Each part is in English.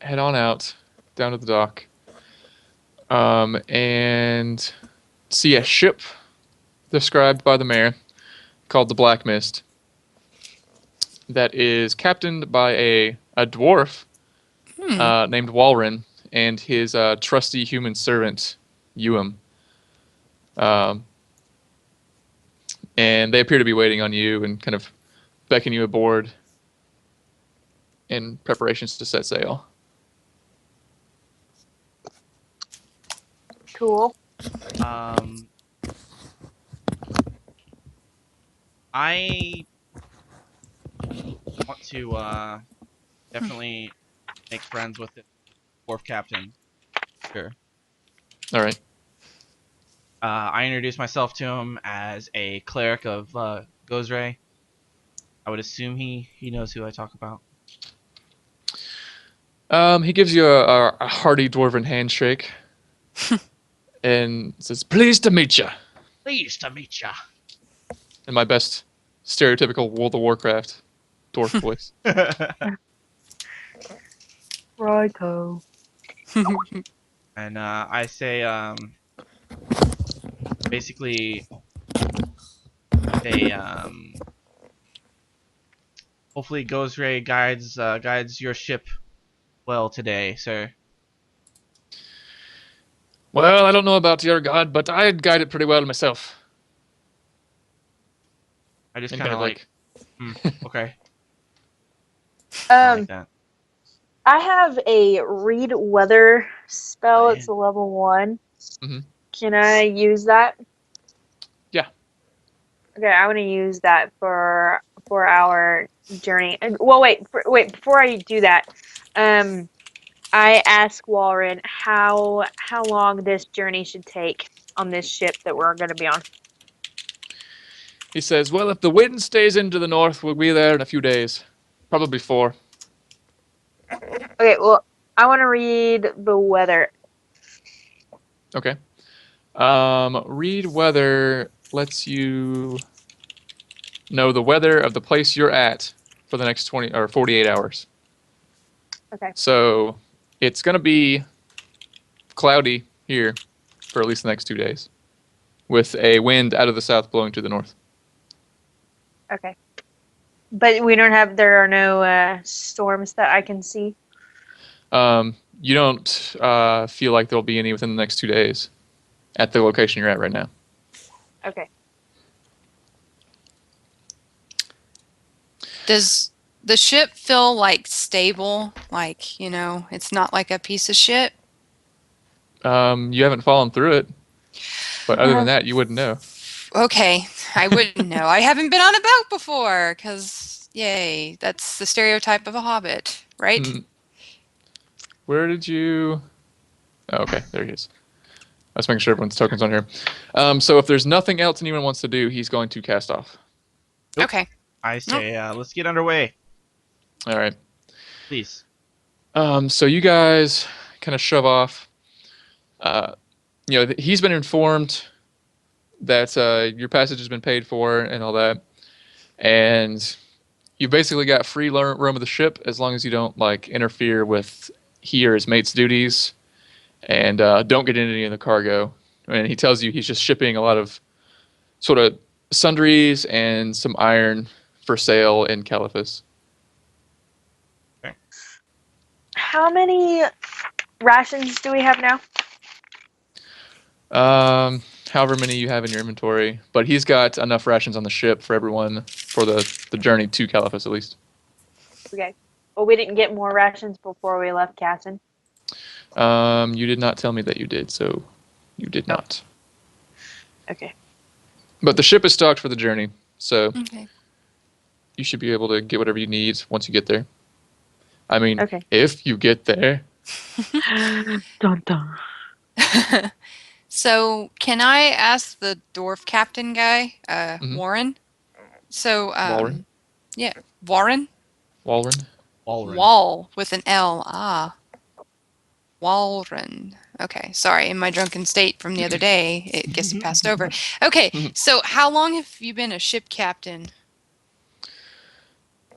head on out down to the dock, and see a ship described by the mayor called the Black Mist that is captained by a dwarf named Walren and his trusty human servant, Ewan. Um, and they appear to be waiting on you and kind of beckon you aboard in preparations to set sail. Cool. I want to definitely make friends with the dwarf captain. Sure. All right. I introduce myself to him as a cleric of Gozray. I would assume he knows who I talk about. He gives you a hearty dwarven handshake and says, "Pleased to meet you." Pleased to meet ya. In my best stereotypical World of Warcraft dwarf voice. Righto. And I say, basically, they hopefully Gozray guides your ship well today, sir. Well, I don't know about your god, but I'd guide it pretty well myself. I just And kind of like, okay. I like that. I have a read weather spell. Oh, It's a level 1. Mm-hmm. Can I use that? Yeah. Okay, I want to use that for our journey. Well, wait. Before I do that, I ask Walren how long this journey should take on this ship that we're going to be on. He says, well, if the wind stays into the north, we'll be there in a few days. Probably 4. Okay, well, I want to read the weather. Okay. Read weather lets you know the weather of the place you're at for the next 20 or 48 hours. Okay. So it's going to be cloudy here for at least the next 2 days with a wind out of the south blowing to the north. Okay. But there are no storms that I can see? You don't feel like there'll be any within the next 2 days at the location you're at right now. Okay. Does the ship feel like stable? Like, it's not like a piece of shit? You haven't fallen through it, but other than that, you wouldn't know. Okay, I wouldn't know. I haven't been on a boat before, because, yay, that's the stereotype of a hobbit, right? Where did you... Oh, okay, there he is. I was making sure everyone's token's on here. So if there's nothing else anyone wants to do, he's going to cast off. Nope. Okay. I say, let's get underway. All right. Please. So you guys kind of shove off. He's been informed that your passage has been paid for and all that. And you basically got free roam of the ship as long as you don't interfere with he or his mate's duties, and don't get into any of the cargo. And he tells you he's just shipping a lot of sort of sundries and some iron for sale in Caliphus. Okay. How many rations do we have now? However many you have in your inventory, but he's got enough rations on the ship for everyone for the journey to Caliphus at least. Okay. Well, we didn't get more rations before we left Cassin. You did not tell me that you did, so you did not. Okay. But the ship is stocked for the journey, so Okay. you should be able to get whatever you need once you get there. I mean, Okay. if you get there. Dun dun. So, can I ask the dwarf captain guy, Warren? So, Walren? Yeah, Warren? Walren? Walren. Wall with an L. Ah. Walren. Okay, sorry. In my drunken state from the other day, it gets passed over. Okay, so how long have you been a ship captain?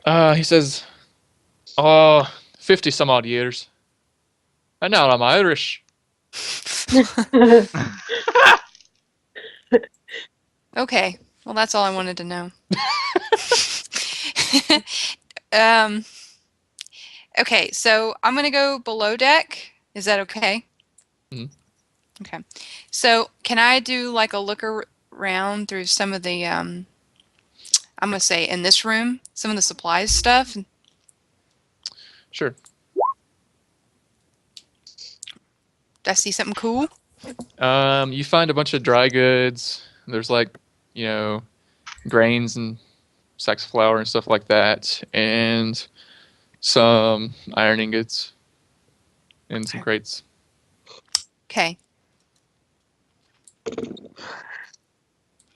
He says, 50 some odd years. I know I'm Irish. Okay. Well, that's all I wanted to know. um. Okay, so I'm gonna go below deck. Is that okay? Mhm. Okay. So can I do like a look around through some of the I'm gonna say in this room, some of the supplies stuff? Sure. Did I see something cool? You find a bunch of dry goods. There's like, grains and sacks of flour and stuff like that, and some iron ingots and some Okay. crates. Okay.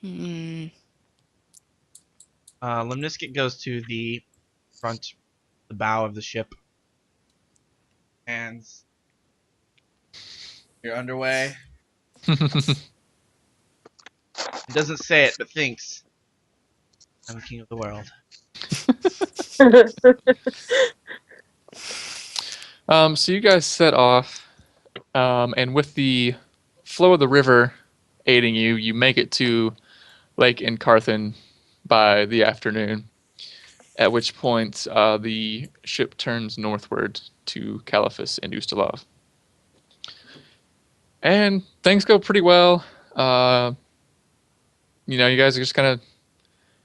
Hmm. Lemniscate goes to the front, the bow of the ship, and you're underway. It doesn't say it, but thinks, I'm king of the world. So you guys set off, and with the flow of the river aiding you, you make it to Lake Incarthen by the afternoon. At which point, the ship turns northward to Caliphus and Ustalav. And things go pretty well. You guys are just kind of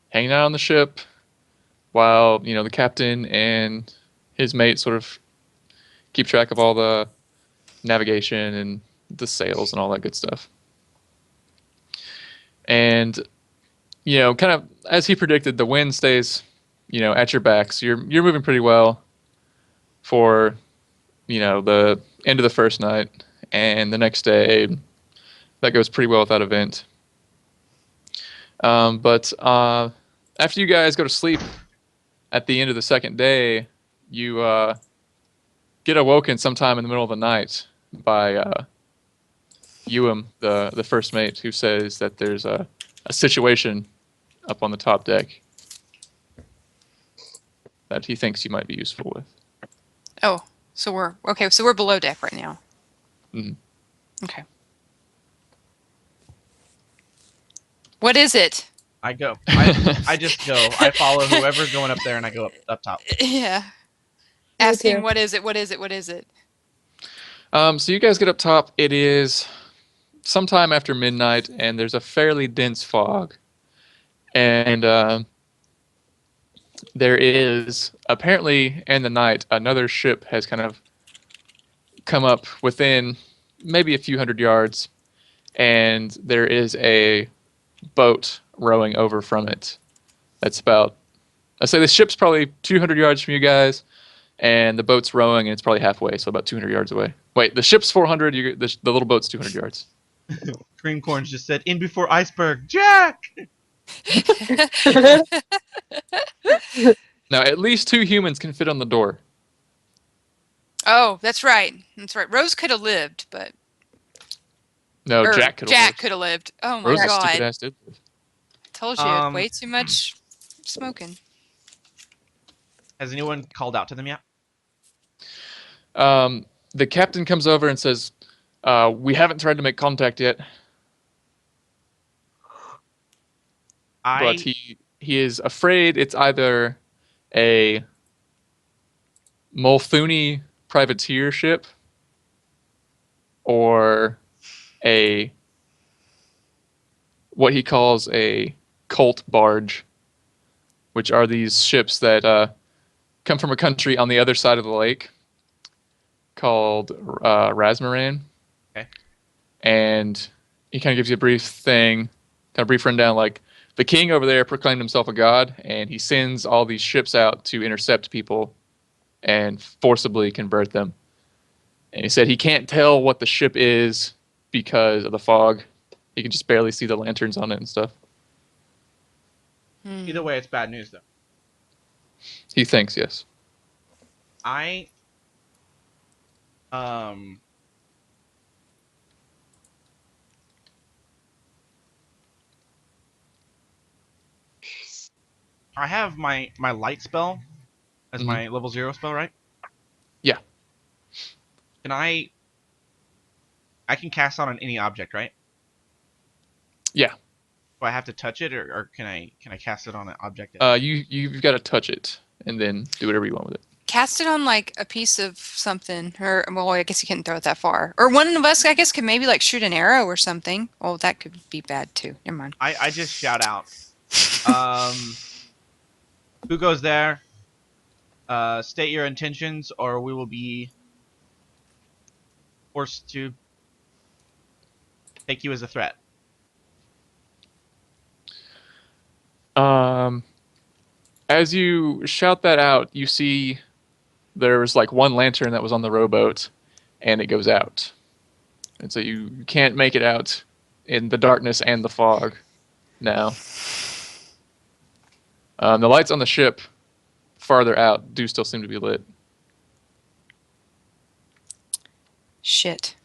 hanging out on the ship while, the captain and his mate sort of keep track of all the navigation and the sails and all that good stuff. And, kind of as he predicted, the wind stays, at your back. So you're moving pretty well for, the end of the first night. And the next day, that goes pretty well with that event. But after you guys go to sleep at the end of the second day, you get awoken sometime in the middle of the night by Ewim, the first mate, who says that there's a situation up on the top deck that he thinks you might be useful with. Oh, so we're okay. So we're below deck right now. Mhm. Okay. What is it? I go. I just go. I follow whoever's going up there, and I go up top. Yeah. Me Asking too. what is it? What is it? What is it? So you guys get up top. It is sometime after midnight, and there's a fairly dense fog. And there is apparently in the night another ship has kind of come up within maybe a few hundred yards, and there is a boat rowing over from it. That's about, I say the ship's probably 200 yards from you guys, and the boat's rowing, and it's probably halfway, so about 200 yards away. Wait, the ship's 400, the little boat's 200 yards. Cream Corns just said, "In before iceberg, Jack." Now, at least 2 humans can fit on the door. Oh, that's right. That's right. Rose could have lived, but No, or Jack could have Jack lived. could have lived. Oh my Rose's stupid God! ass did live. Told you, way too much smoking. Has anyone called out to them yet? The captain comes over and says, we haven't tried to make contact yet, but he is afraid it's either a Multhuni privateer ship or a what he calls a cult barge, which are these ships that come from a country on the other side of the lake called Razmaran. Okay. And he kind of gives you a brief rundown, like the king over there proclaimed himself a god, and he sends all these ships out to intercept people and forcibly convert them. And he said he can't tell what the ship is because of the fog. He can just barely see the lanterns on it and stuff. Either way, it's bad news, though. He thinks, yes. I have my light spell as my level 0 spell, right? Yeah. Can I I can cast on any object, right? Yeah. Do I have to touch it, or can I cast it on an object? You've got to touch it and then do whatever you want with it. Cast it on like a piece of something, or well, I guess you couldn't throw it that far. Or one of us, I guess, could maybe like shoot an arrow or something. Oh, that could be bad too. Never mind. I just shout out. Who goes there? State your intentions, or we will be forced to take you as a threat. As you shout that out, you see there was like one lantern that was on the rowboat, and it goes out. And so you can't make it out in the darkness and the fog now. The lights on the ship farther out do still seem to be lit. Shit.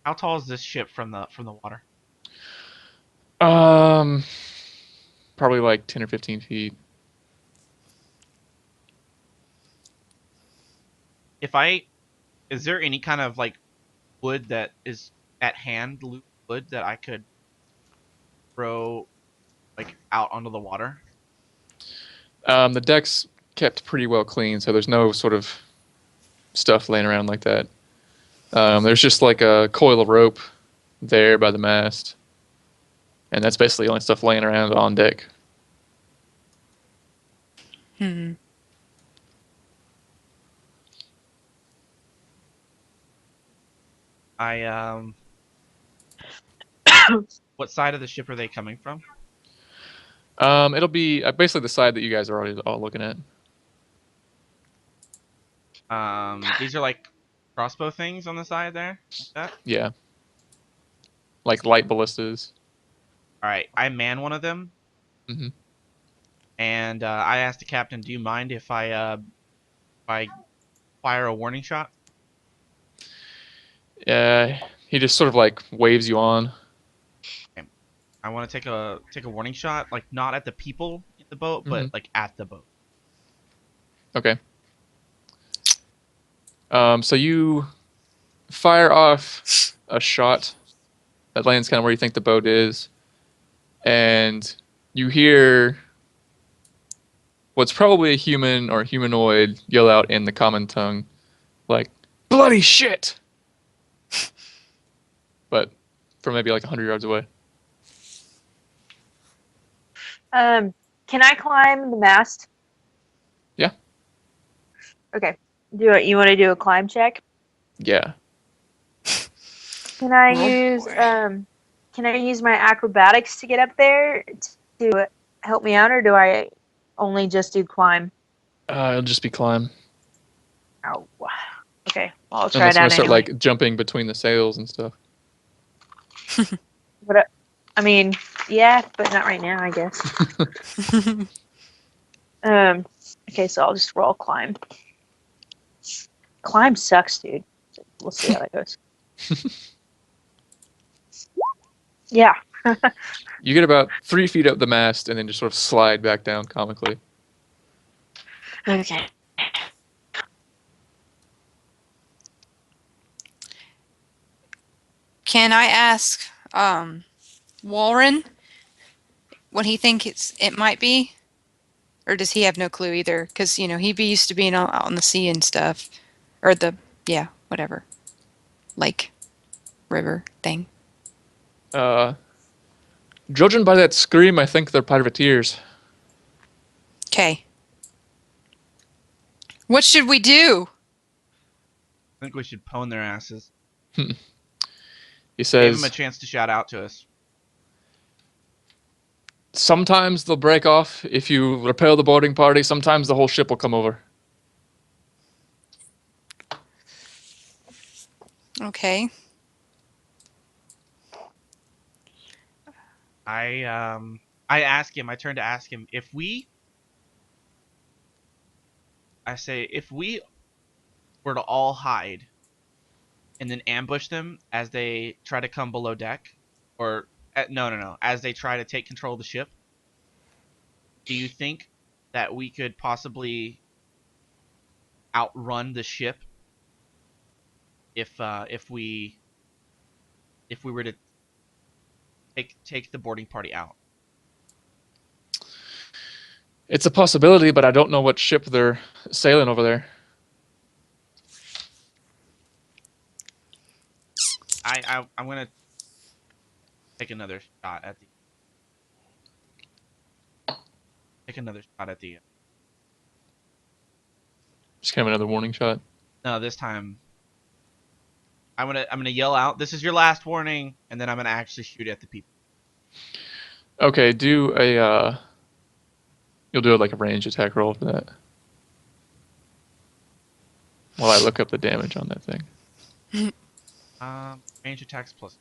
How tall is this ship from the water? Probably like 10 or 15 feet. Is there any kind of like wood that is at hand, loose wood that I could throw like out onto the water? The deck's kept pretty well clean, so there's no sort of stuff laying around like that. There's just like a coil of rope there by the mast, and that's basically the only stuff laying around on deck. What side of the ship are they coming from? It'll be basically the side that you guys are already all looking at. These are like crossbow things on the side there, like that. Yeah. Like light ballistas. All right, I man one of them, and I asked the captain, "Do you mind if I fire a warning shot?" He just sort of like waves you on. Okay. I want to take a warning shot, like not at the people in the boat, but like at the boat. Okay. So you fire off a shot that lands kind of where you think the boat is, and you hear what's probably a human or humanoid yell out in the common tongue, like, "Bloody shit!" But from maybe like 100 yards away. Can I climb the mast? Yeah. Okay. You want to do a climb check? Yeah. Can I use my acrobatics to get up there to help me out, or do I only just do climb? It'll just be climb. Oh. Okay. Well, I'll try Unless you that want to start anyway. like jumping between the sails and stuff. But I mean, yeah, but not right now, I guess. Okay, so I'll just roll climb. Climb sucks, dude. We'll see how that goes. Yeah. You get about 3 feet up the mast and then just sort of slide back down comically. Okay. Can I ask Walren what he thinks it might be? Or does he have no clue either? Because, he'd be used to being out on the sea and stuff. Or whatever. Lake, river thing. Judging by that scream, I think they're privateers. Okay. What should we do? I think we should pwn their asses. He Give says, them a chance to shout out to us. sometimes they'll break off if you repel the boarding party. Sometimes the whole ship will come over. Okay. I turn to ask him if we were to all hide and then ambush them as they try to come below deck, or no, as they try to take control of the ship, do you think that we could possibly outrun the ship if we were to take the boarding party out? It's a possibility, but I don't know what ship they're sailing over there. I'm gonna take another shot at the. Just kind of another warning shot. No, this time I'm gonna yell out, "This is your last warning," and then I'm gonna actually shoot at the people. Okay, do a you'll do like a ranged attack roll for that. While I look up the damage on that thing. Range attacks plus.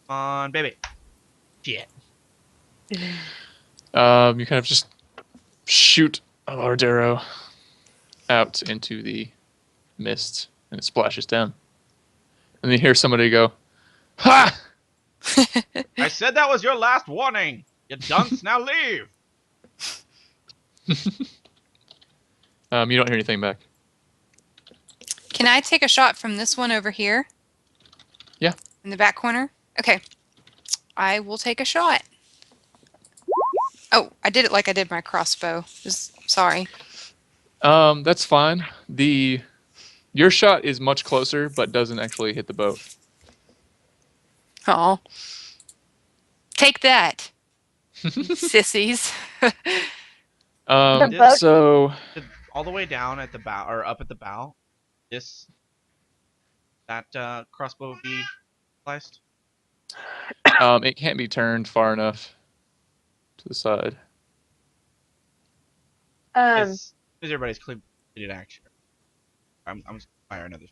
On baby. Shit. You kind of just shoot a large arrow out into the mist, and it splashes down. And you hear somebody go, "Ha!" I said that was your last warning. You dunce, now leave. You don't hear anything back. Can I take a shot from this one over here? Yeah. In the back corner? Okay. I will take a shot. Oh, I did it like I did my crossbow. Sorry. That's fine. Your shot is much closer, but doesn't actually hit the boat. Oh. Take that. Sissies. The boat- So All the way down at the bow, or up at the bow, that crossbow would be sliced. it can't be turned far enough to the side. Because everybody's completed action. I'm just gonna fire another.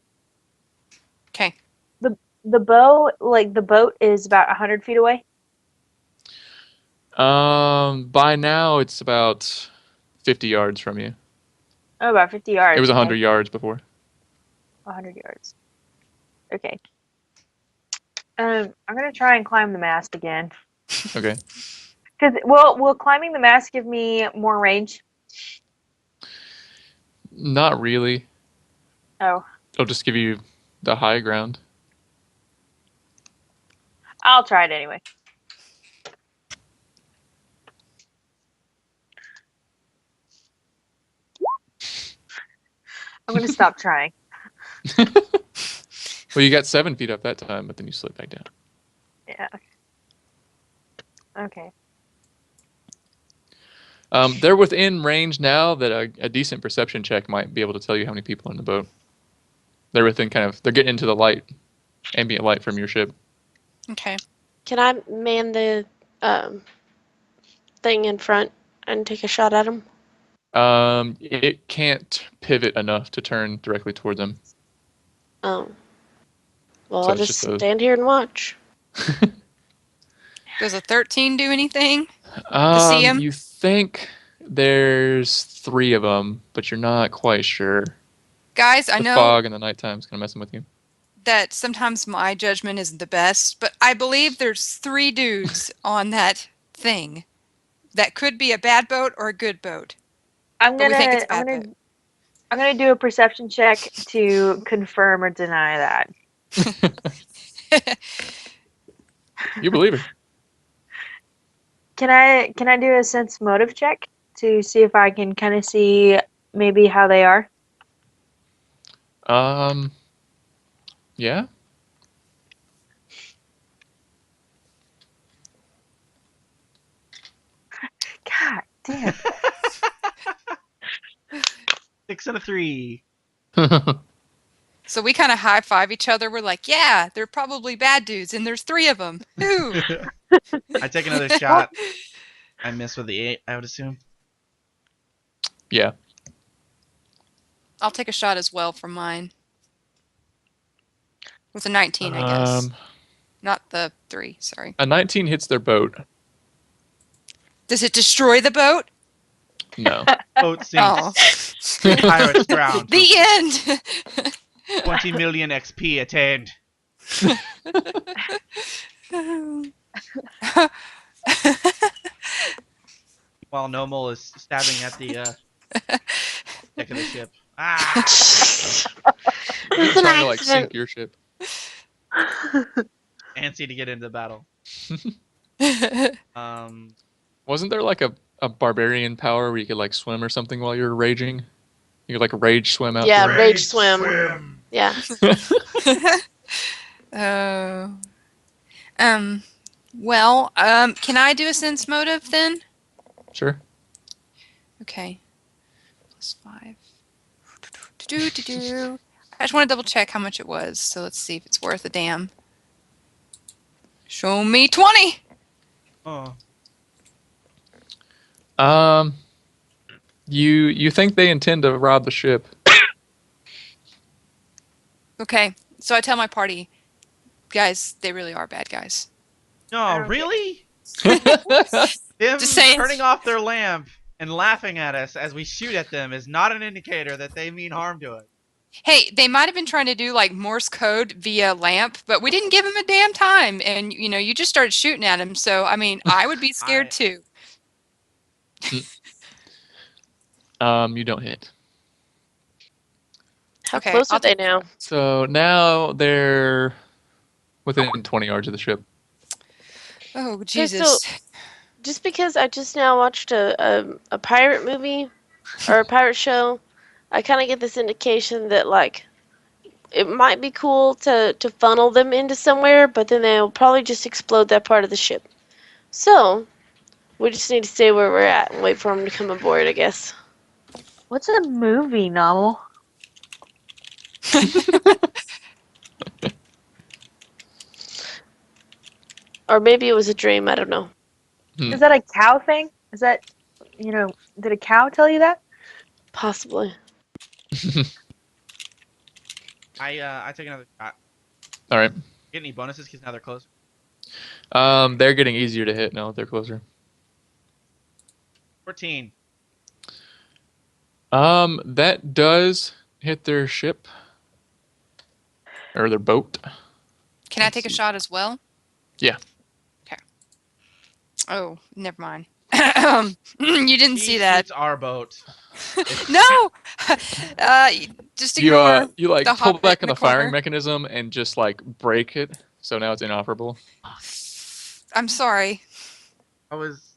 Okay. The boat is about 100 feet away. By now it's about 50 yards from you. Oh, about 50 yards. It was 100 okay. yards before. 100 yards. Okay. I'm gonna try and climb the mast again. Okay. Because will climbing the mast give me more range? Not really. Oh, It'll just give you the high ground. I'll try it anyway. I'm gonna stop trying. Well, you got 7 feet up that time, but then you slid back down. Yeah. Okay. They're within range now that a decent perception check might be able to tell you how many people are in the boat. They're within they're getting into the light, ambient light from your ship. Okay. Can I man the thing in front and take a shot at him? It can't pivot enough to turn directly toward them. Oh. Well, So I'll it's just just stand here and watch. Does a 13 do anything? See 'em? You think there's 3 of them, but you're not quite sure. Guys, I The know fog and the nighttime's kind of messing with you. that sometimes my judgment isn't the best, but I believe there's 3 dudes on that thing. That could be a bad boat or a good boat. I'm But we think it's gonna bad boat. I'm gonna do a perception check to confirm or deny that. You believe it. Can I do a sense motive check to see if I can kind of see maybe how they are? Yeah. God damn. 6 and a 3. So we kind of high five each other. We're like, yeah, they're probably bad dudes, and there's 3 of them. Ooh. I take another shot. I miss with the 8, I would assume. Yeah. I'll take a shot as well from mine. With a 19, I guess. Not the 3, sorry. A 19 hits their boat. Does it destroy the boat? No. Boat sinks. Oh. Pirates drowned. The end! 20 million XP attained. While Nomol is stabbing at the deck of the ship. Ah! It's He's an trying to like accident. sink your ship. Antsy to get into the battle. Um, Wasn't there like a barbarian power where you could like swim or something while you were raging? You could like rage swim out Yeah, there. rage swim. Yeah. Oh. Can I do a sense motive then? Sure. Okay. +5. Do. I just want to double check how much it was, so let's see if it's worth a damn. Show me 20! oh, You think they intend to rob the ship? Okay, so I tell my party, guys, they really are bad guys. no, don't really? Them Just saying. turning off their lamp and laughing at us as we shoot at them is not an indicator that they mean harm to us. Hey, they might have been trying to do like Morse code via lamp, but we didn't give them a damn time, and you just started shooting at them. So I mean, I would be scared too. You don't hit. How Okay, close I'll are they take now? So now they're within 20 yards of the ship. Oh Okay, Jesus! Just because I just now watched a pirate movie or a pirate show, I kind of get this indication that like it might be cool to funnel them into somewhere, but then they'll probably just explode that part of the ship. So we just need to stay where we're at and wait for them to come aboard, I guess. What's a movie novel? Or maybe it was a dream. I don't know. Is that a cow thing? Is that, did a cow tell you that? Possibly. I take another shot. All right. Get any bonuses because now they're close. They're getting easier to hit now that they're closer. 14. That does hit their ship or their boat. Can I take a shot as well? Yeah. Okay. Oh, never mind. You didn't see He that. shoots our boat. No. Just ignore. You like the pull hobbit back in on the the firing corner. mechanism and just like break it, so now it's inoperable. I'm sorry. I was.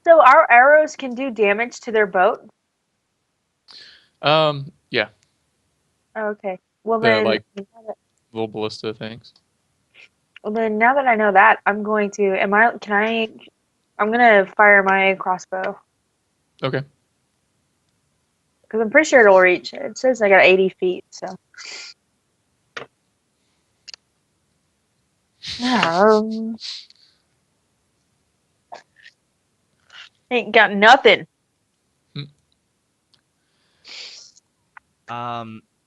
So our arrows can do damage to their boat? Yeah, Oh, okay. Well they're then, like little ballista things. now that I know that, I'm going to. I'm gonna fire my crossbow Okay. because I'm pretty sure it'll reach. It says I got 80 feet, so. Ain't got nothing.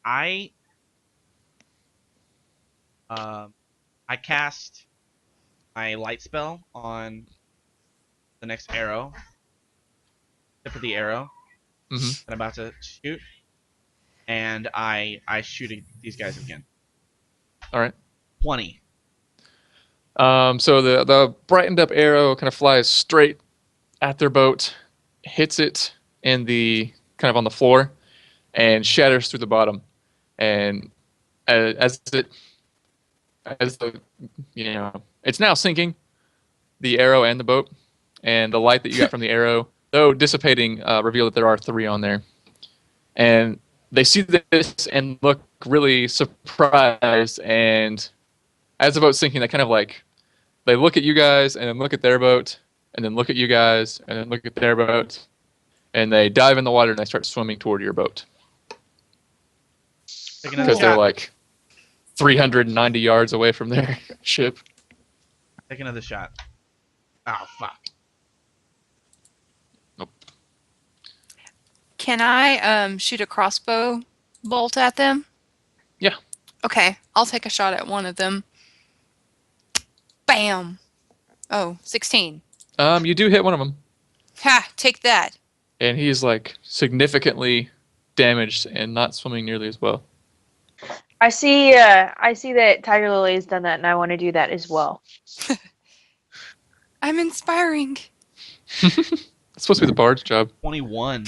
I I cast my light spell on the next arrow. Tip of the arrow. Mm-hmm. That I'm about to shoot, and I shoot these guys again. All right. 20. So the brightened up arrow kind of flies straight at their boat, hits it in the kind of on the floor, and shatters through the bottom. And as the it's now sinking, the arrow and the boat, and the light that you got from the arrow, though dissipating, reveal that there are 3 on there. And they see this and look really surprised. And as the boat's sinking, they kind of like they look at you guys and then look at their boat and then look at you guys and then look at their boat, and they dive in the water and they start swimming toward your boat Take another because they're shot. like 390 yards away from their ship. Take another shot. Oh fuck. Can I shoot a crossbow bolt at them? Yeah. Okay, I'll take a shot at one of them. Bam. Oh, 16. You do hit one of them, Ha! Take that. and he's like significantly damaged and not swimming nearly as well. I see that Tiger Lily has done that, and I want to do that as well. I'm inspiring. It's supposed to be the bard's job. 21.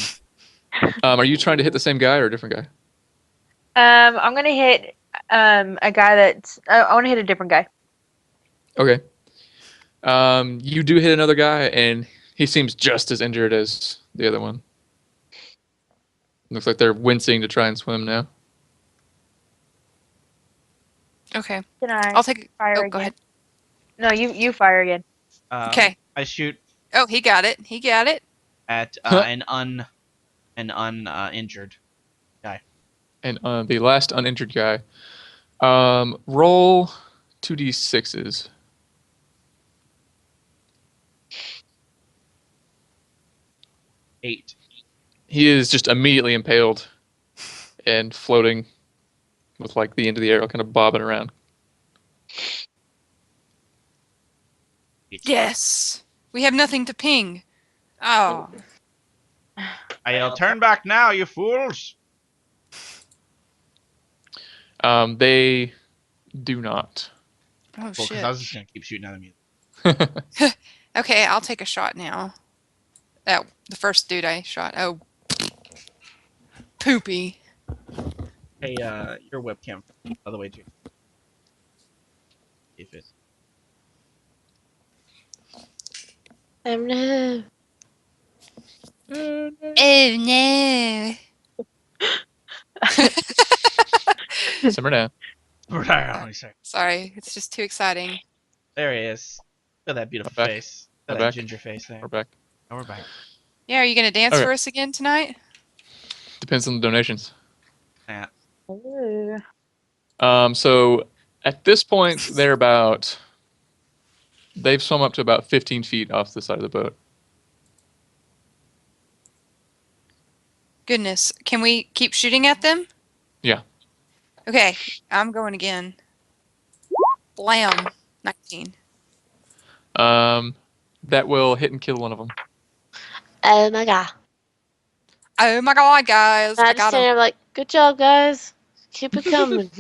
Are you trying to hit the same guy or a different guy? I'm gonna hit a guy that's. I want to hit a different guy. Okay. You do hit another guy, and he seems just as injured as the other one. Looks like they're wincing to try and swim now. Okay. Can I I'll take. fire Oh, again? go ahead. No, you fire again. Okay. I shoot Oh, he got it. He got it. at an uninjured guy. And the last uninjured guy. Roll 2d6s. 8. He is just immediately impaled and floating with like the end of the arrow kind of bobbing around. Yes. We have nothing to ping. Oh. I'll turn back now, you fools. They do not. Oh Well, because shit. I was just gonna keep shooting at him. Okay, I'll take a shot now. Oh, the first dude I shot. Oh. Poopy. Hey, your webcam, by the way, too. If it. No. Oh no. Simmer down. Sorry, it's just too exciting. There he is. Look at that beautiful I'm back. face. I'm Look at that back. ginger face there. We're back. Now we're back. Yeah, are you gonna dance Okay. for us again tonight? Depends on the donations. Yeah. Ooh. So at this point, they've swum up to about 15 feet off the side of the boat. Goodness, can we keep shooting at them? Yeah. Okay, I'm going again. Blam. 19. That will hit and kill one of them. Oh my god. Oh my god, guys. I I just got stand him. there like, good job, guys. Keep it coming.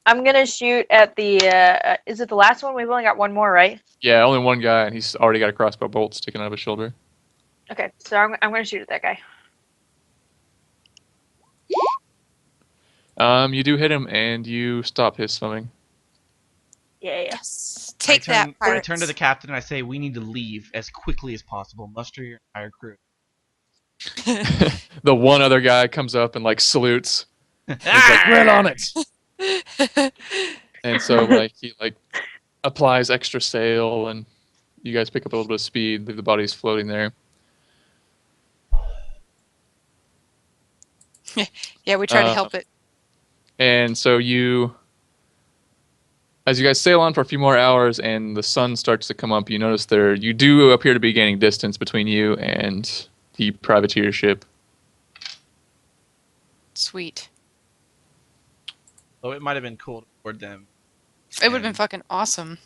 I'm gonna shoot at the. Is it the last one? We've only got one more, right? Yeah, only one guy, and he's already got a crossbow bolt sticking out of his shoulder. Okay, so I'm gonna shoot at that guy. You do hit him, and you stop his swimming. Yeah. Yes. Take that, I pirates. turn to the captain and I say, we need to leave as quickly as possible. Muster your entire crew. The one other guy comes up and like salutes. He's like, "Right on it!" And so like he like applies extra sail, and you guys pick up a little bit of speed. Leave the bodies floating there. Yeah, we try to help it. And so as you guys sail on for a few more hours and the sun starts to come up, you notice you do appear to be gaining distance between you and the privateer ship. Sweet. So it might have been cool to board them. It would have been fucking awesome.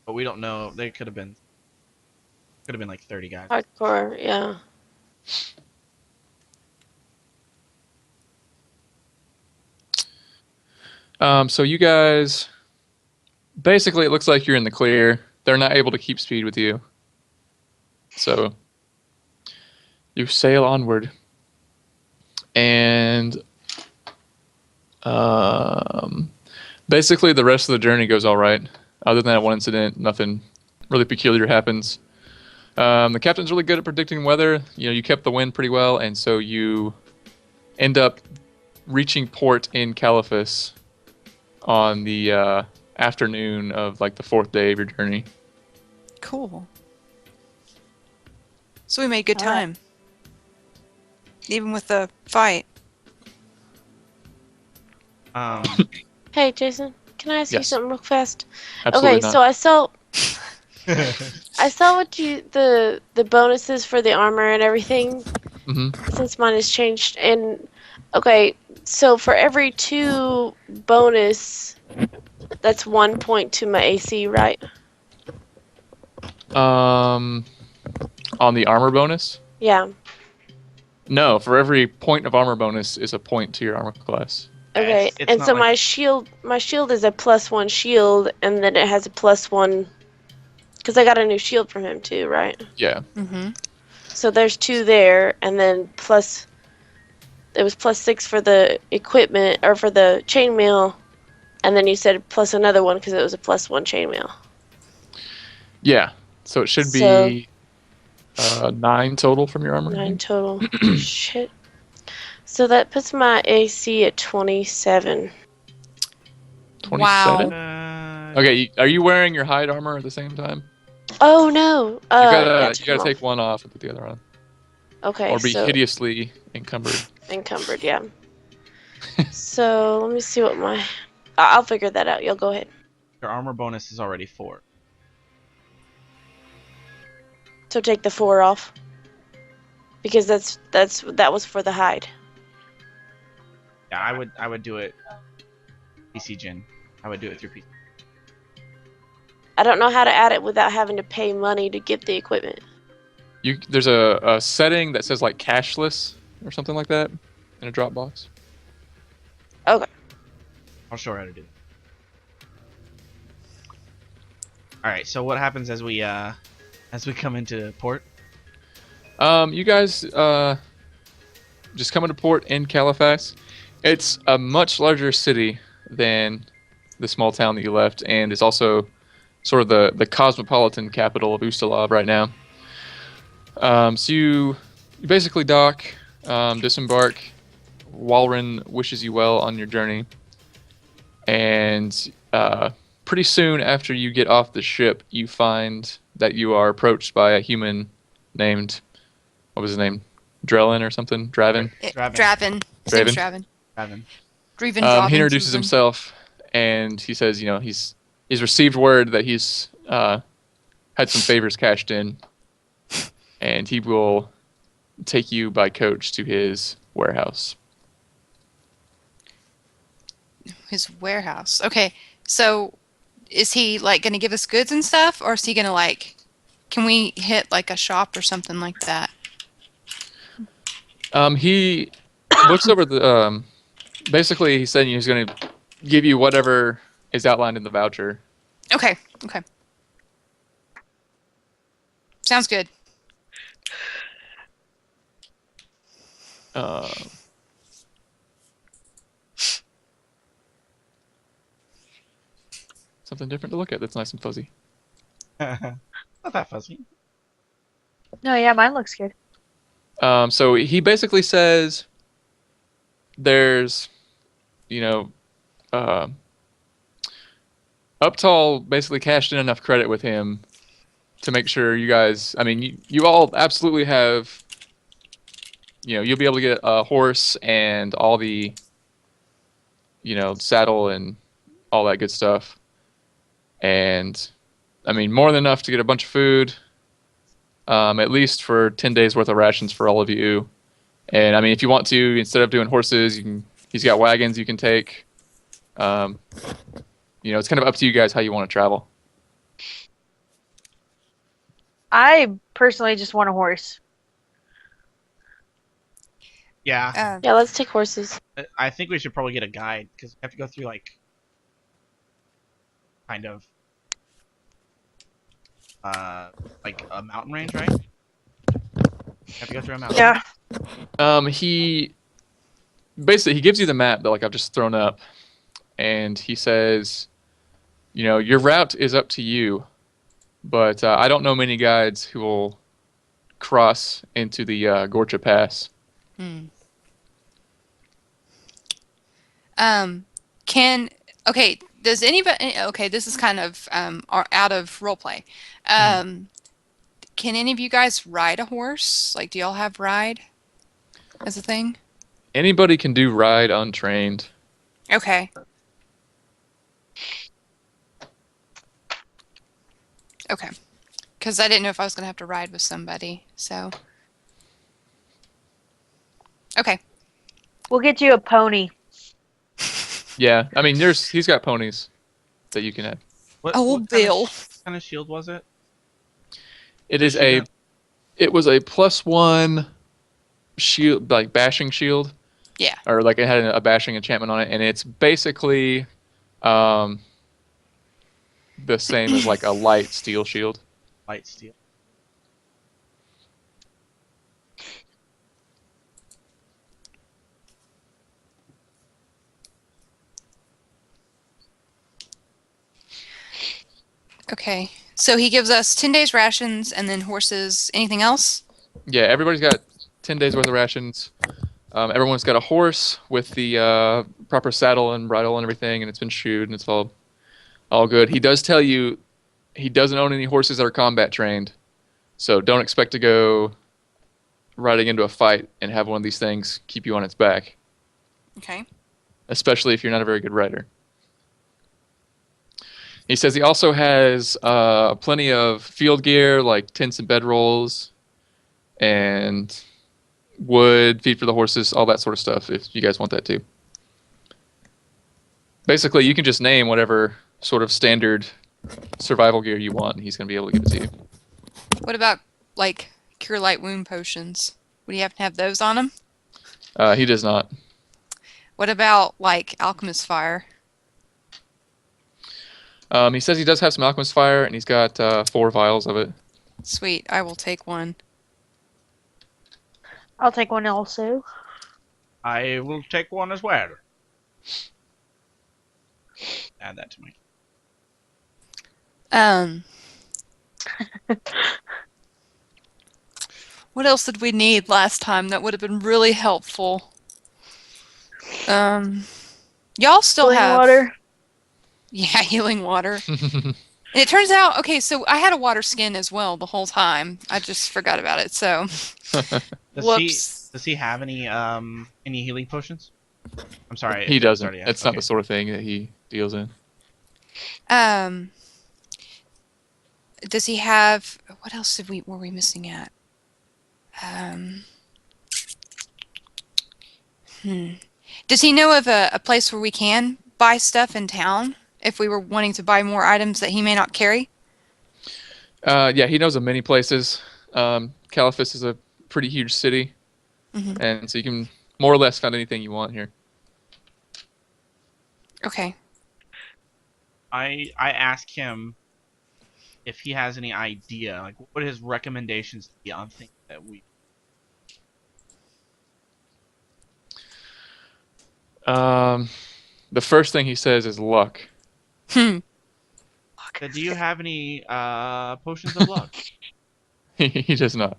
But we don't know. They could have been like 30 guys. Hardcore, yeah. So you guys, basically it looks like you're in the clear. They're not able to keep speed with you. So you sail onward. And basically the rest of the journey goes all right. Other than that one incident, nothing really peculiar happens. The captain's really good at predicting weather. You kept the wind pretty well, and so you end up reaching port in Caliphus on the afternoon of like the 4th day of your journey. Cool. So we made good All right. time. Even with the fight. Hey, Jason, can I ask you Yes. something real fast? Absolutely Okay, not. so I saw what the bonuses for the armor and everything, hmm since mine has changed. And okay, so for every 2 bonus, that's 1 point to my AC, right? On the armor bonus, Yeah. No, for every point of armor bonus is a point to your armor class. Okay, It's and not so like- my shield is a +1 shield, and then it has a +1 because I got a new shield from him too, right? Yeah. Mm-hmm. So there's 2 there, and then plus it was +6 for the equipment or for the chainmail, and then you said plus another one because it was a +1 chainmail. Yeah. So it should So- be 9 total from your armor. I 9 think. total. Shit. So that puts my AC at 27. 27? Wow. Okay, are you wearing your hide armor at the same time? Oh no. You Yeah, gotta take one off and put the other on. Okay, Or be so hideously encumbered. encumbered, yeah. So let me see what my. I'll figure that out. You'll go ahead. Your armor bonus is already 4. So take the 4 off. Because that was for the hide. Yeah, I would do it. PC Gen. I would do it through PC. I don't know how to add it without having to pay money to get the equipment. There's a setting that says like cashless or something like that in a Dropbox. Okay. I'll show her how to do it. All right. So what happens as we come into port? You guys just come into port in Califax. It's a much larger city than the small town that you left, and it's also sort of the cosmopolitan capital of Ustalav right now. So you basically dock, disembark. Walren wishes you well on your journey, and pretty soon after you get off the ship, you find that you are approached by a human named, what was his name? Drellin or something? Draven? Draven. His name's Draven? Draven. Draven. Draven. He introduces himself, and he says, he's received word that he's had some favors cashed in, and he will take you by coach to his warehouse. His warehouse. Okay, so is he like going to give us goods and stuff, or is he going to like? Can we hit like a shop or something like that? He looks over the. Basically, he's saying he's going to give you whatever is outlined in the voucher. Okay. Okay. Sounds good. Something different to look at that's nice and fuzzy. Not that fuzzy. No, yeah, mine looks good. So he basically says there's, Uptall basically cashed in enough credit with him to make sure you guys, you all absolutely have, you'll be able to get a horse and all the, saddle and all that good stuff. And, more than enough to get a bunch of food, at least for 10 days worth of rations for all of you. And, if you want to, instead of doing horses, he's got wagons you can take. It's kind of up to you guys how you want to travel. I personally just want a horse. Yeah. Yeah, let's take horses. I think we should probably get a guide because we have to go through kind of like a mountain range, right? Have to go through a mountain. Yeah. He gives you the map that I've just thrown up, and he says, your route is up to you, but I don't know many guides who will cross into the Gorcha Pass. Does anybody? Okay, this is kind of out of roleplay. Can any of you guys ride a horse? Like, do y'all have ride as a thing? Anybody can do ride untrained. Okay. Okay. Because I didn't know if I was going to have to ride with somebody, so. Okay. We'll get you a pony. Yeah, he's got ponies that you can have. What Bill. What kind of shield was it? It was a +1 shield, like bashing shield. Yeah. Or like it had a bashing enchantment on it, and it's basically the same as like a light steel shield. Light steel. Okay. So he gives us 10 days rations and then horses. Anything else? Yeah, everybody's got 10 days worth of rations. Everyone's got a horse with the proper saddle and bridle and everything, and it's been shoed and it's all good. He does tell you he doesn't own any horses that are combat trained, so don't expect to go riding into a fight and have one of these things keep you on its back, Okay. especially if you're not a very good rider. He says he also has plenty of field gear like tents and bedrolls and wood, feed for the horses, all that sort of stuff if you guys want that too. Basically, you can just name whatever sort of standard survival gear you want, and he's going to be able to give it to you. What about, like, cure light wound potions? Would he have to have those on him? He does not. What about, like, alchemist fire? He says he does have some alchemist fire, and he's got 4 vials of it. Sweet. I will take one. I'll take one also. I will take one as well. Add that to me. What else did we need last time that would have been really helpful? Y'all still Boiling have water. Yeah, healing water. And it turns out, okay, so I had a water skin as well the whole time. I just forgot about it. So, whoops. Does he have any healing potions? I'm sorry. He doesn't. Sorry, yeah. It's not the sort of thing that he deals in. Does he have? What else were we missing at? Does he know of a place where we can buy stuff in town if we were wanting to buy more items that he may not carry? Yeah, he knows of many places. Caliphus is a pretty huge city, and so you can more or less find anything you want here. Okay. I ask him if he has any idea, like what his recommendations be on things that we. The first thing he says is luck. Do you have any potions of luck? He does not.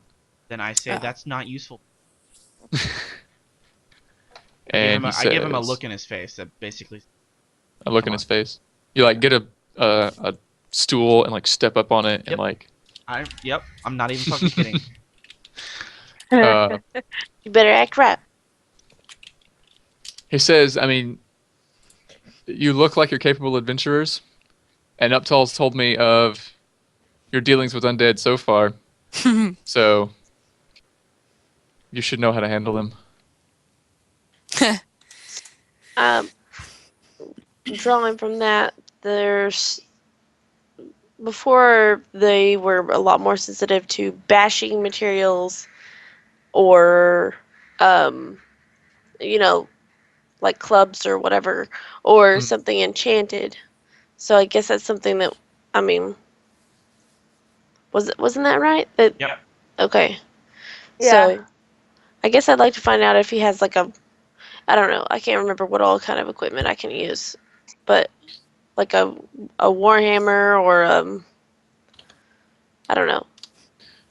Then I say that's not useful. And I give him a look in his face that basically. A look in his face. You like get a stool and like step up on it and like. Yep. I'm not even fucking kidding. You better act right. He says, I mean, you look like you're capable adventurers, and Uptal's told me of your dealings with undead so far, so you should know how to handle them. Drawing from that, before they were a lot more sensitive to bashing materials or, like clubs or whatever, or something enchanted. So I guess that's something that, I mean, wasn't that right? Yep. Okay. Yeah. So I guess I'd like to find out if he has like I don't know, I can't remember what all kind of equipment I can use, but like a warhammer or I don't know.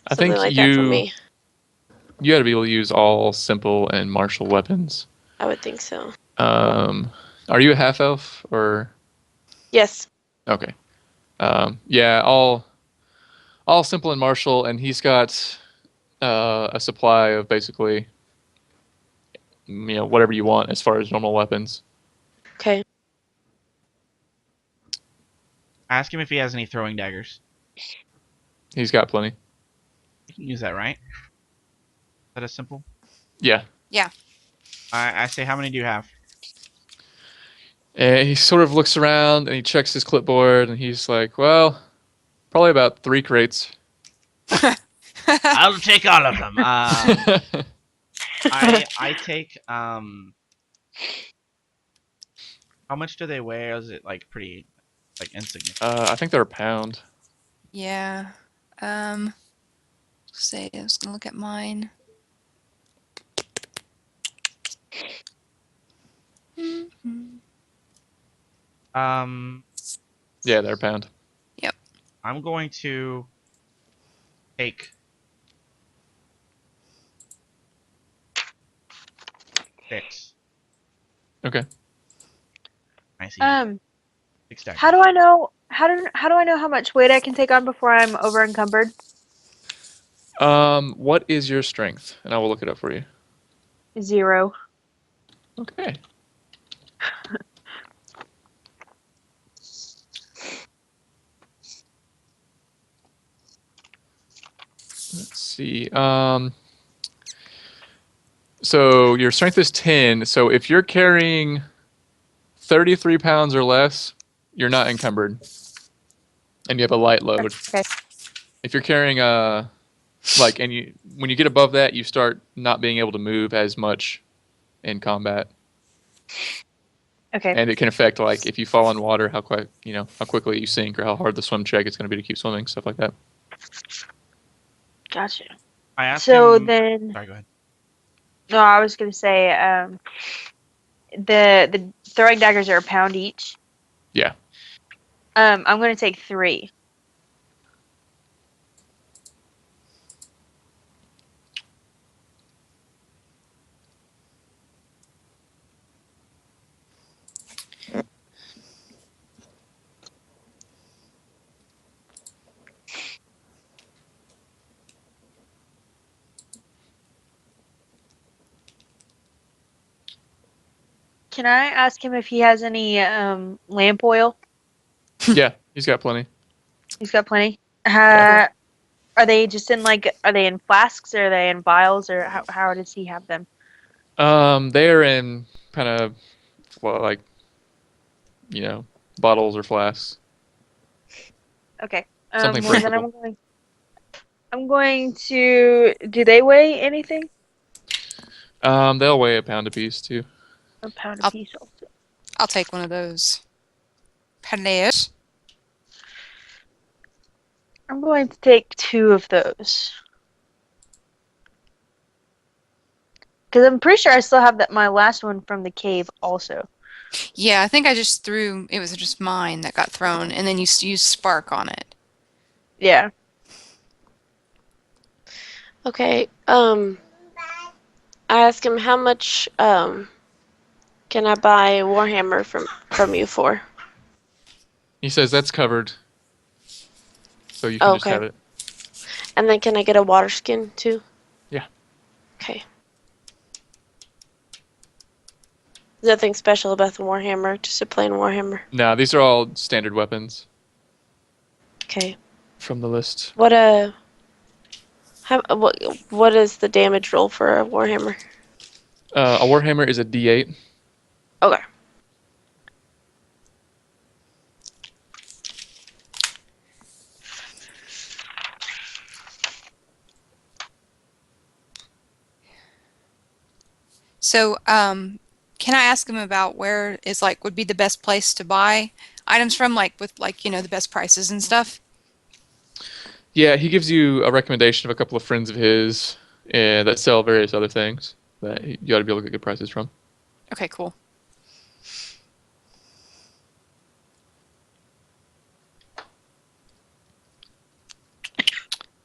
I think like that for me. You got to be able to use all simple and martial weapons. I would think so. Are you a half elf or? Yes. Okay. Yeah, all simple and martial, and he's got a supply of basically, whatever you want as far as normal weapons. Okay. Ask him if he has any throwing daggers. He's got plenty. You can use that, right? Is that as simple? Yeah. Yeah. I say, how many do you have? And he sort of looks around and he checks his clipboard and he's like, well, probably about 3 crates. I'll take all of them. I take how much do they weigh? Or is it like pretty like insignificant? I think they're a pound. Yeah. Say I was gonna look at mine. Um, Yeah, they're a pound. I'm going to take 6. Okay. I see. Um, 6 daggers. how do I know? How do I know how much weight I can take on before I'm over encumbered? What is your strength? And I will look it up for you. 0. Okay. Let's see. So your strength is 10. So if you're carrying 33 pounds or less, you're not encumbered, and you have a light load. Okay. If you're carrying and when you get above that, you start not being able to move as much in combat, Okay. and it can affect like if you fall in water, how quickly you sink, or how hard the swim check is going to be to keep swimming, stuff like that. Gotcha. I asked So him. then, Sorry, go ahead. no, I was gonna say, the throwing daggers are a pound each. Yeah. I'm gonna take 3. Can I ask him if he has any lamp oil? Yeah, he's got plenty. He's got plenty. Yeah. Are they just in are they in flasks, or are they in vials, or how does he have them? They are in kind of like bottles or flasks. Okay. Something Well, then drinkable. I'm going to. Do they weigh anything? They'll weigh a pound apiece too. A pound I'll- apiece also. I'll take one of those. Please. I'm going to take 2 of those. Because I'm pretty sure I still have my last one from the cave also. Yeah, I think I just threw. It was just mine that got thrown, and then you used spark on it. Yeah. Okay. I asked him how much can I buy Warhammer from you for? He says that's covered, so you can Oh, just okay. have it. And then can I get a water skin too? Yeah. Okay. There's nothing special about the Warhammer, just a plain Warhammer. No, these are all standard weapons Okay. from the list. What what is the damage roll for a Warhammer? A warhammer is a D8. Okay. So, can I ask him about where is would be the best place to buy items from, with the best prices and stuff? Yeah, he gives you a recommendation of a couple of friends of his that sell various other things that you ought to be able to get good prices from. Okay, cool.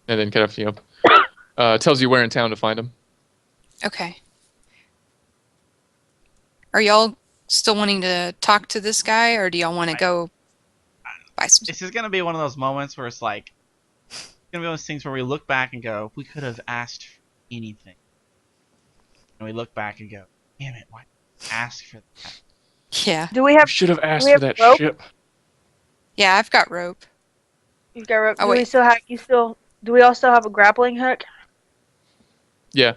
And then kind of, tells you where in town to find them. Okay. Are y'all still wanting to talk to this guy, or do y'all want to go buy some? This is gonna be one of those moments where it's gonna be one of those things where we look back and go, we could have asked for anything, and we look back and go, damn it, why did we ask for that? Yeah. Do we You have? should have asked we for have that rope? ship. Yeah, I've got rope. You've got rope. Oh, Do we wait. still have? Do we also have a grappling hook? Yeah.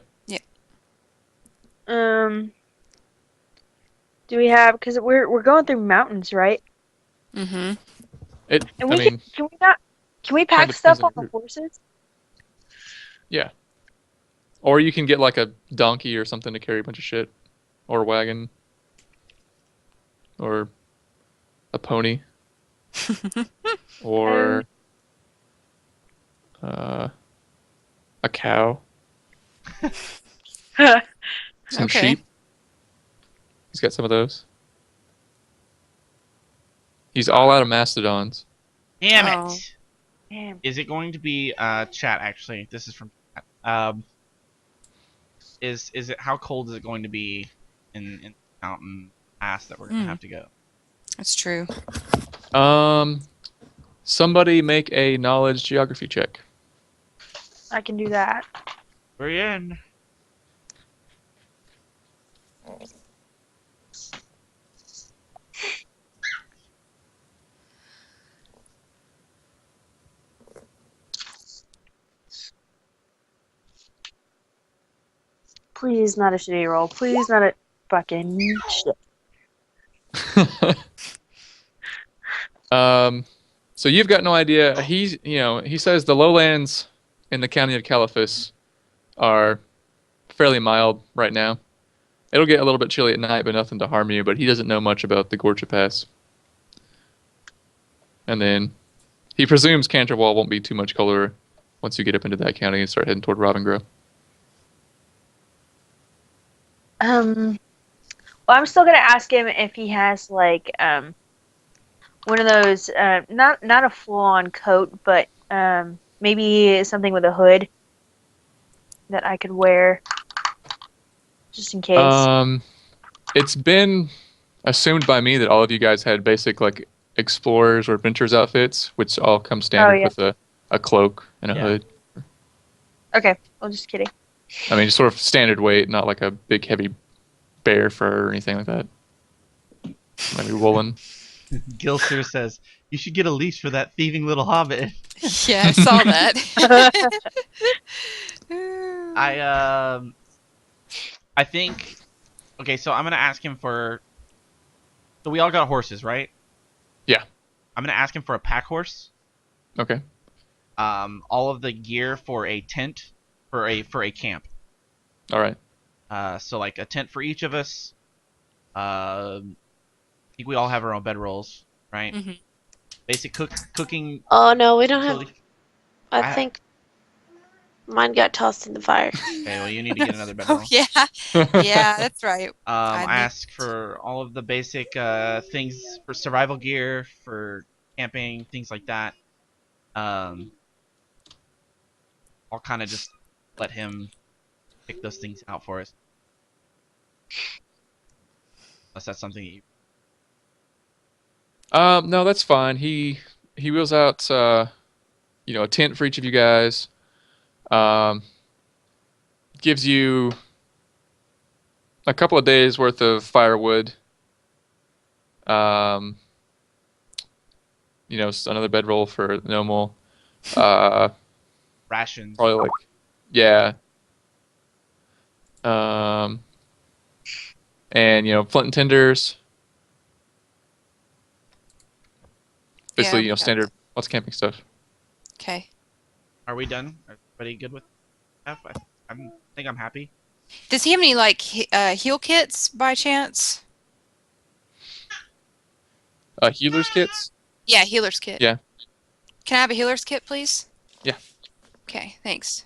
Do we have? Because we're going through mountains, right? Mm-hmm. And I we mean, can we not? Can we pack kinda stuff depends on on the your horses? yeah. Or you can get like a donkey or something to carry a bunch of shit, or a wagon, or a pony, or a cow, some Okay. sheep. He's got some of those. He's all out of mastodons. Damn Oh. it! Damn. Is it going to be chat? Actually, this is from chat. Is it how cold is it going to be in the mountain pass that we're gonna have to go? That's true. Somebody make a knowledge geography check. I can do that. We're in. Please, not a shitty roll. Please, not a fucking shit. So you've got no idea. He says the lowlands in the county of Caliphus are fairly mild right now. It'll get a little bit chilly at night, but nothing to harm you. But he doesn't know much about the Gorcha Pass. And then he presumes Canterwall won't be too much colder once you get up into that county and start heading toward Robingrove. Well, I'm still gonna ask him if he has like one of those not a full-on coat, but maybe something with a hood that I could wear just in case. It's been assumed by me that all of you guys had basic like explorers or adventurers outfits, which all come standard with a cloak and a hood. Okay, well, just kidding. I mean, just sort of standard weight, not like a big heavy bear fur or anything like that. Maybe woolen. Gilster says you should get a leash for that thieving little hobbit. Yeah, I saw that. I think. Okay, so I'm gonna ask him for. So we all got horses, right? Yeah. I'm gonna ask him for a pack horse. Okay. All of the gear for a tent for a camp. All right. So like a tent for each of us. I think we all have our own bedrolls, right? Mm-hmm. Basic cooking. Oh no, we don't have. utility- I think mine got tossed in the fire. Okay, well you need to get another bedroll. Oh yeah, yeah, that's right. I need ask for all of the basic things for survival gear, for camping, things like that. I'll kind of just let him pick those things out for us. Unless that's something that you... No, that's fine. He wheels out a tent for each of you guys. Gives you a couple of days worth of firewood. Another bedroll for Nomal. Rations. Probably like, yeah. And flint and tinders. Basically, Yeah, standard lots of camping stuff. Okay. Are we done? Are everybody good with stuff? I think I'm happy. Does he have any like heal kits by chance? Healer's kits? Yeah, healer's kit. Yeah. Can I have a healer's kit, please? Yeah. Okay, thanks.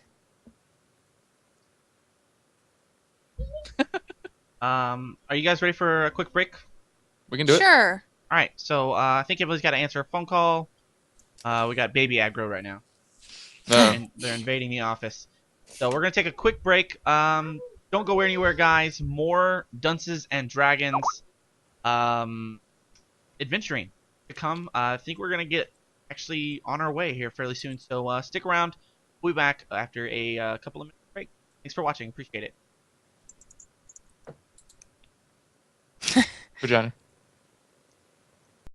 Are you guys ready for a quick break? We can do it. Sure. All right. So I think everybody's got to answer a phone call. We got baby aggro right now. No. And they're invading the office. So we're gonna take a quick break. Don't go anywhere, guys. More Dunces and Dragons adventuring to come. I think we're gonna get actually on our way here fairly soon. So stick around. We'll be back after a couple of minutes break. Thanks for watching. Appreciate it. Vagina.